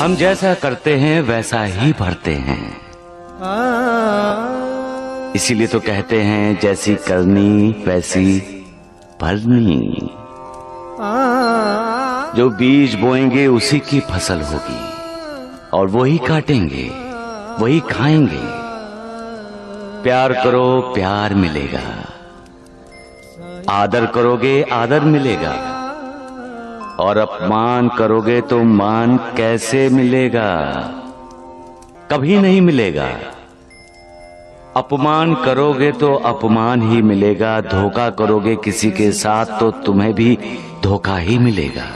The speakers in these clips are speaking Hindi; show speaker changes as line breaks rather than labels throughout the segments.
हम जैसा करते हैं वैसा ही भरते हैं। इसीलिए तो कहते हैं जैसी करनी वैसी भरनी। जो बीज बोएंगे उसी की फसल होगी और वही काटेंगे, वही खाएंगे। प्यार करो प्यार मिलेगा, आदर करोगे आदर मिलेगा, और अपमान करोगे तो मान कैसे मिलेगा? कभी नहीं मिलेगा। अपमान करोगे तो अपमान ही मिलेगा, धोखा करोगे किसी के साथ तो तुम्हें भी धोखा ही मिलेगा।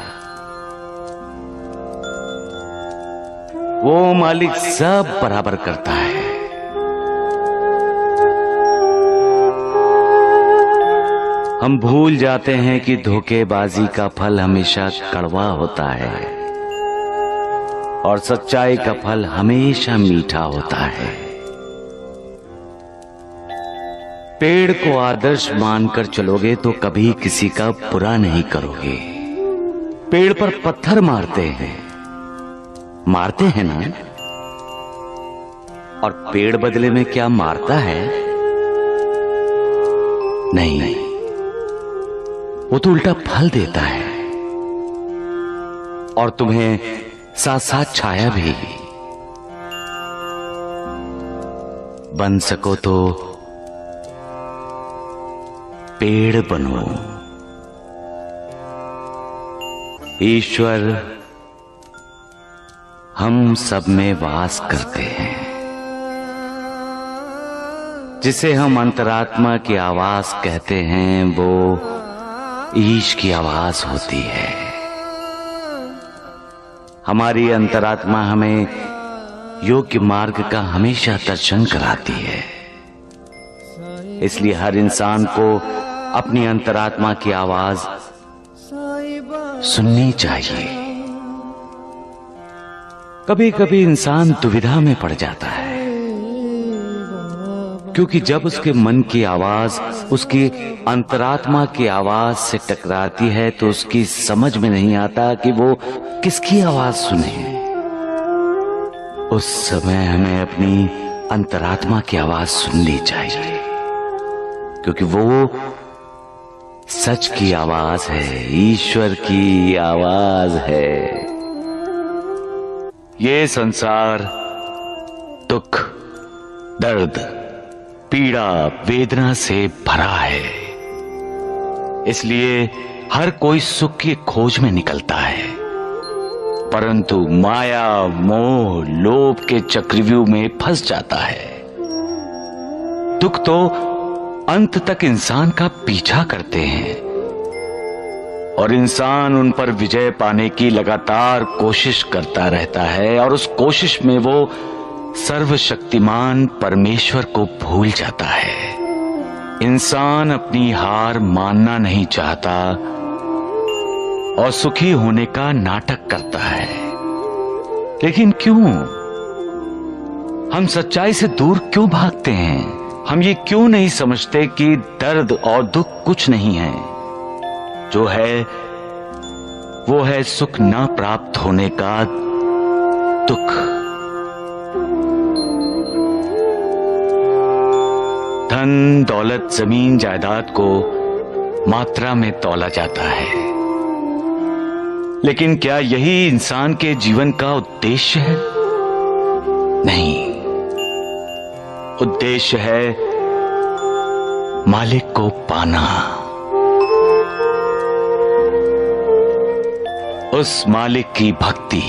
वो मालिक सब बराबर करता है। हम भूल जाते हैं कि धोखेबाजी का फल हमेशा कड़वा होता है और सच्चाई का फल हमेशा मीठा होता है। पेड़ को आदर्श मानकर चलोगे तो कभी किसी का बुरा नहीं करोगे। पेड़ पर पत्थर मारते हैं ना, और पेड़ बदले में क्या मारता है? नहीं, वो तो उल्टा फल देता है और तुम्हें साथ साथ छाया भी। बन सको तो पेड़ बनो। ईश्वर हम सब में वास करते हैं। जिसे हम अंतरात्मा की आवाज कहते हैं वो ईश की आवाज होती है। हमारी अंतरात्मा हमें योग्य मार्ग का हमेशा दर्शन कराती है। इसलिए हर इंसान को अपनी अंतरात्मा की आवाज सुननी चाहिए। कभी कभी इंसान दुविधा में पड़ जाता है, क्योंकि जब उसके मन की आवाज उसकी अंतरात्मा की आवाज से टकराती है तो उसकी समझ में नहीं आता कि वो किसकी आवाज सुने। उस समय हमें अपनी अंतरात्मा की आवाज सुननी चाहिए, क्योंकि वो सच की आवाज है, ईश्वर की आवाज है। ये संसार दुख, दर्द, पीड़ा, वेदना से भरा है। इसलिए हर कोई सुख की खोज में निकलता है, परंतु माया, मोह, लोभ के चक्रव्यूह में फंस जाता है। दुख तो अंत तक इंसान का पीछा करते हैं और इंसान उन पर विजय पाने की लगातार कोशिश करता रहता है, और उस कोशिश में वो सर्वशक्तिमान परमेश्वर को भूल जाता है। इंसान अपनी हार मानना नहीं चाहता और सुखी होने का नाटक करता है। लेकिन क्यों? हम सच्चाई से दूर क्यों भागते हैं? हम ये क्यों नहीं समझते कि दर्द और दुख कुछ नहीं है? जो है वो है सुख न प्राप्त होने का दुख। धन, दौलत, जमीन, जायदाद को मात्रा में तौला जाता है, लेकिन क्या यही इंसान के जीवन का उद्देश्य है? नहीं, उद्देश्य है मालिक को पाना। उस मालिक की भक्ति,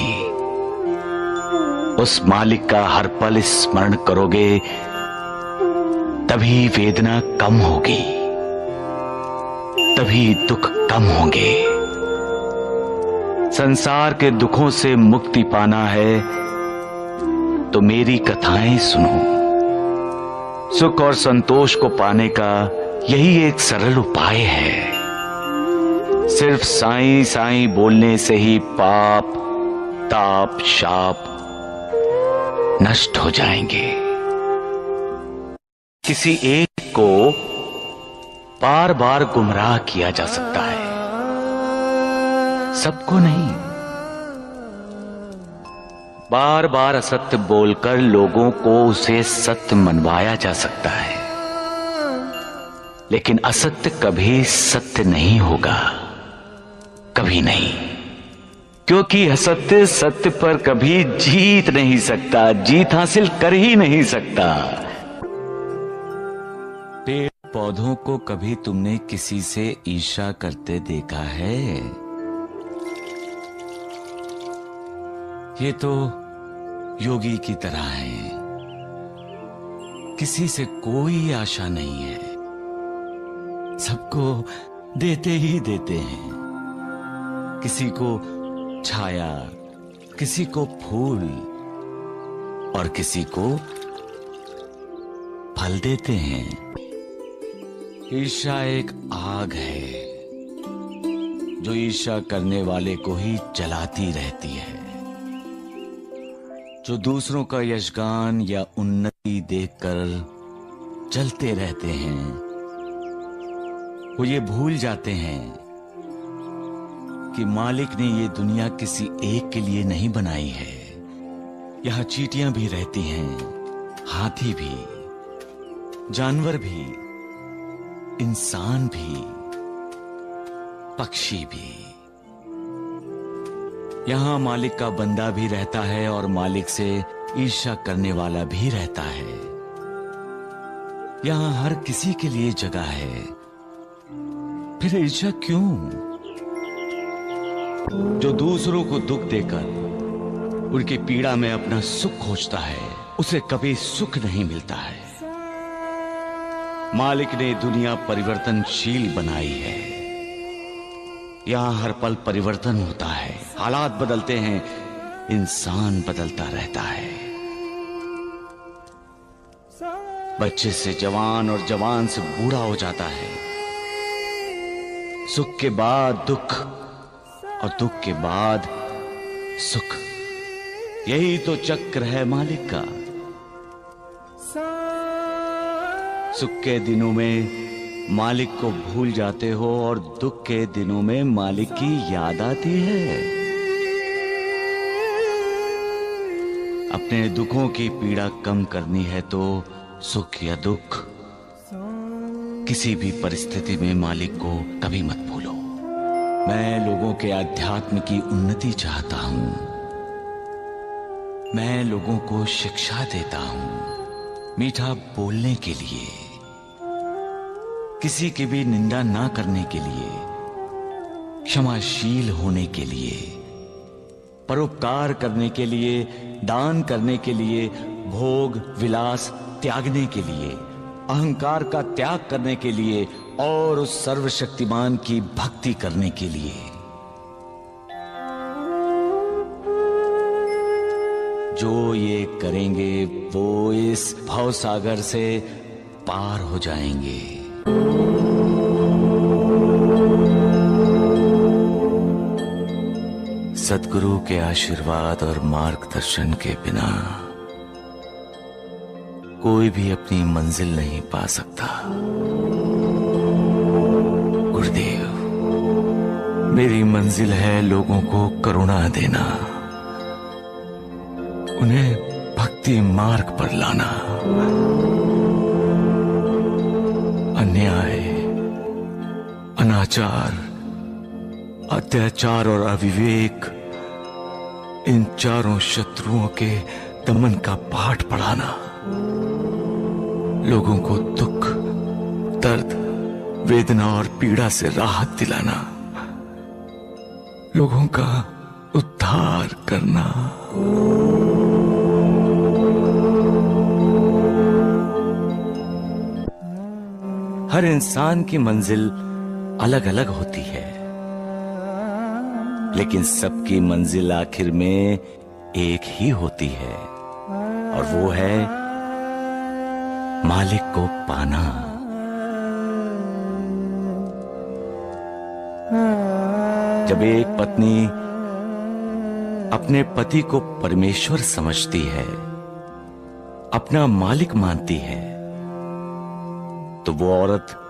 उस मालिक का हर पल स्मरण करोगे तभी वेदना कम होगी, तभी दुख कम होंगे। संसार के दुखों से मुक्ति पाना है तो मेरी कथाएं सुनो। सुख और संतोष को पाने का यही एक सरल उपाय है। सिर्फ साईं साईं बोलने से ही पाप, ताप, शाप नष्ट हो जाएंगे। किसी एक को बार बार गुमराह किया जा सकता है, सबको नहीं। बार बार असत्य बोलकर लोगों को उसे सत्य मनवाया जा सकता है, लेकिन असत्य कभी सत्य नहीं होगा, कभी नहीं, क्योंकि असत्य सत्य पर कभी जीत नहीं सकता, जीत हासिल कर ही नहीं सकता। पेड़ पौधों को कभी तुमने किसी से ईर्ष्या करते देखा है? ये तो योगी की तरह है, किसी से कोई आशा नहीं है, सबको देते ही देते हैं, किसी को छाया, किसी को फूल और किसी को फल देते हैं। ईर्ष्या एक आग है जो ईर्ष्या करने वाले को ही जलाती रहती है। जो दूसरों का यशगान या उन्नति देखकर जलते रहते हैं, वो ये भूल जाते हैं कि मालिक ने ये दुनिया किसी एक के लिए नहीं बनाई है। यहां चींटियां भी रहती हैं, हाथी भी, जानवर भी, इंसान भी, पक्षी भी। यहां मालिक का बंदा भी रहता है और मालिक से ईर्ष्या करने वाला भी रहता है। यहां हर किसी के लिए जगह है, फिर ईर्ष्या क्यों? जो दूसरों को दुख देकर उनकी पीड़ा में अपना सुख खोजता है, उसे कभी सुख नहीं मिलता है। मालिक ने दुनिया परिवर्तनशील बनाई है। यहां हर पल परिवर्तन होता है, हालात बदलते हैं, इंसान बदलता रहता है। बच्चे से जवान और जवान से बूढ़ा हो जाता है। सुख के बाद दुख और दुख के बाद सुख, यही तो चक्र है मालिक का। सुख के दिनों में मालिक को भूल जाते हो और दुख के दिनों में मालिक की याद आती है। अपने दुखों की पीड़ा कम करनी है तो सुख या दुख, किसी भी परिस्थिति में मालिक को कभी मत भूलो। मैं लोगों के आध्यात्म की उन्नति चाहता हूं। मैं लोगों को शिक्षा देता हूं, मीठा बोलने के लिए, किसी की भी निंदा ना करने के लिए, क्षमाशील होने के लिए, परोपकार करने के लिए, दान करने के लिए, भोग विलास त्यागने के लिए, अहंकार का त्याग करने के लिए और उस सर्वशक्तिमान की भक्ति करने के लिए। जो ये करेंगे वो इस भवसागर से पार हो जाएंगे। सद्गुरु के आशीर्वाद और मार्गदर्शन के बिना कोई भी अपनी मंजिल नहीं पा सकता। गुरुदेव, मेरी मंजिल है लोगों को करुणा देना, उन्हें भक्ति मार्ग पर लाना। अन्याय, अनाचार, अत्याचार और अविवेक, इन चारों शत्रुओं के दमन का पाठ पढ़ाना, लोगों को दुख, दर्द, वेदना और पीड़ा से राहत दिलाना, लोगों का उद्धार करना। हर इंसान की मंजिल अलग अलग होती है, लेकिन सबकी मंजिल आखिर में एक ही होती है और वो है मालिक को पाना। जब एक पत्नी अपने पति को परमेश्वर समझती है, अपना मालिक मानती है, तो वो औरत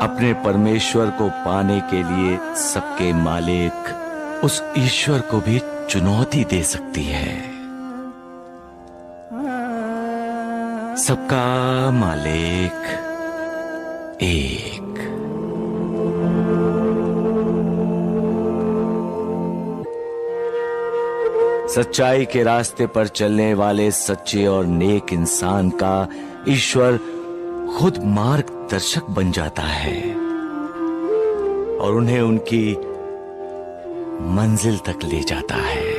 अपने परमेश्वर को पाने के लिए सबके मालिक, उस ईश्वर को भी चुनौती दे सकती है। सबका मालिक एक। सच्चाई के रास्ते पर चलने वाले सच्चे और नेक इंसान का ईश्वर खुद मार्गदर्शक बन जाता है और उन्हें उनकी मंजिल तक ले जाता है।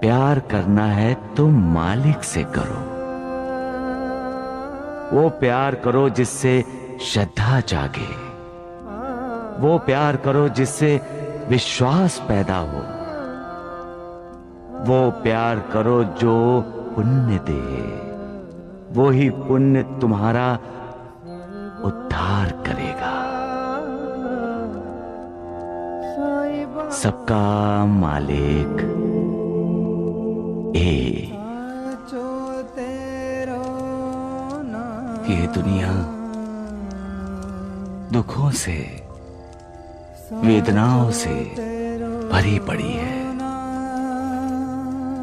प्यार करना है तो मालिक से करो। वो प्यार करो जिससे श्रद्धा जागे। वो प्यार करो जिससे विश्वास पैदा हो। वो प्यार करो जो पुण्य दे। वो ही पुण्य तुम्हारा उद्धार करेगा। सबका मालिक एक। ये दुनिया दुखों से, वेदनाओं से भरी पड़ी है,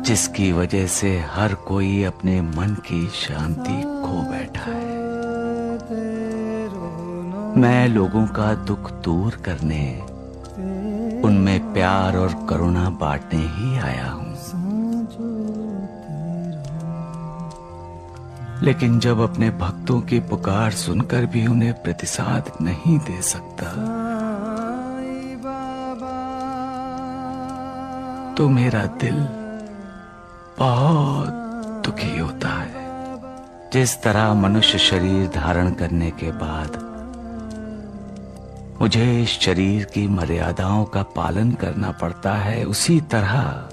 जिसकी वजह से हर कोई अपने मन की शांति खो बैठा है। मैं लोगों का दुख दूर करने, उनमें प्यार और करुणा बांटने ही आया हूं। लेकिन जब अपने भक्तों की पुकार सुनकर भी उन्हें प्रतिसाद नहीं दे सकता, तो मेरा दिल बहुत दुखी होता है। जिस तरह मनुष्य शरीर धारण करने के बाद मुझे इस शरीर की मर्यादाओं का पालन करना पड़ता है, उसी तरह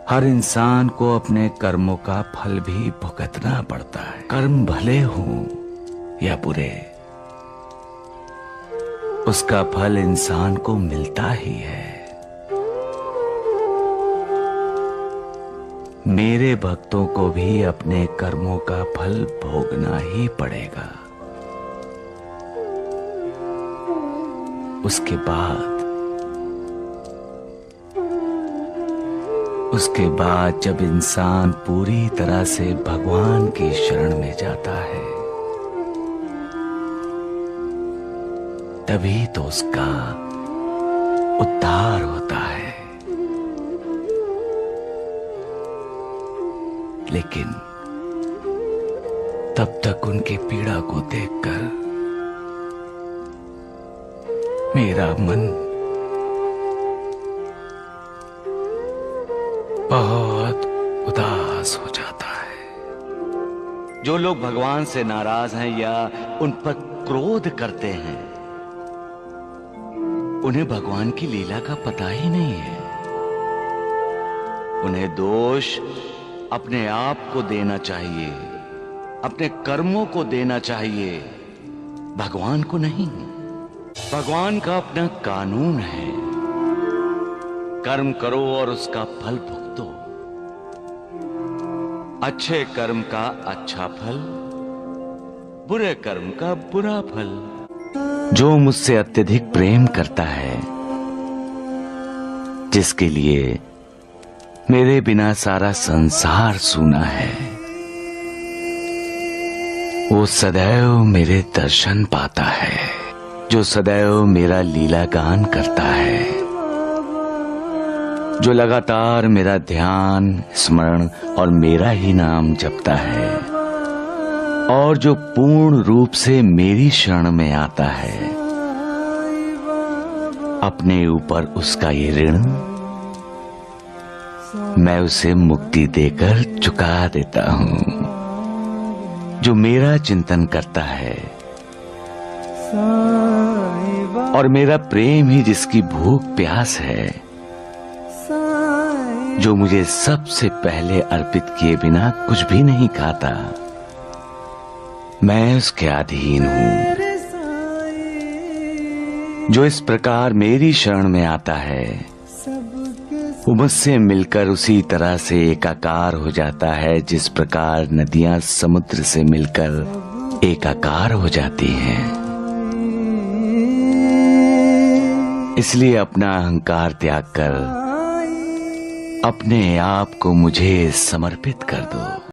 हर इंसान को अपने कर्मों का फल भी भुगतना पड़ता है। कर्म भले हों या बुरे, उसका फल इंसान को मिलता ही है। मेरे भक्तों को भी अपने कर्मों का फल भोगना ही पड़ेगा। उसके बाद जब इंसान पूरी तरह से भगवान की शरण में जाता है, तभी तो उसका उद्धार होता है। लेकिन तब तक उनकी पीड़ा को देखकर मेरा मन बहुत उदास हो जाता है। जो लोग भगवान से नाराज हैं या उन पर क्रोध करते हैं, उन्हें भगवान की लीला का पता ही नहीं है। उन्हें दोष अपने आप को देना चाहिए, अपने कर्मों को देना चाहिए, भगवान को नहीं। भगवान का अपना कानून है, कर्म करो और उसका फल भुगतो। अच्छे कर्म का अच्छा फल, बुरे कर्म का बुरा फल। जो मुझसे अत्यधिक प्रेम करता है, जिसके लिए मेरे बिना सारा संसार सूना है, वो सदैव मेरे दर्शन पाता है। जो सदैव मेरा लीला गान करता है, जो लगातार मेरा ध्यान, स्मरण और मेरा ही नाम जपता है, और जो पूर्ण रूप से मेरी शरण में आता है, अपने ऊपर उसका ये ऋण मैं उसे मुक्ति देकर चुका देता हूं। जो मेरा चिंतन करता है और मेरा प्रेम ही जिसकी भूख प्यास है, जो मुझे सबसे पहले अर्पित किए बिना कुछ भी नहीं खाता, मैं उसके अधीन हूं। जो इस प्रकार मेरी शरण में आता है, वो मुझसे मिलकर उसी तरह से एकाकार हो जाता है जिस प्रकार नदियां समुद्र से मिलकर एकाकार हो जाती हैं। इसलिए अपना अहंकार त्याग कर अपने आप को मुझे समर्पित कर दो।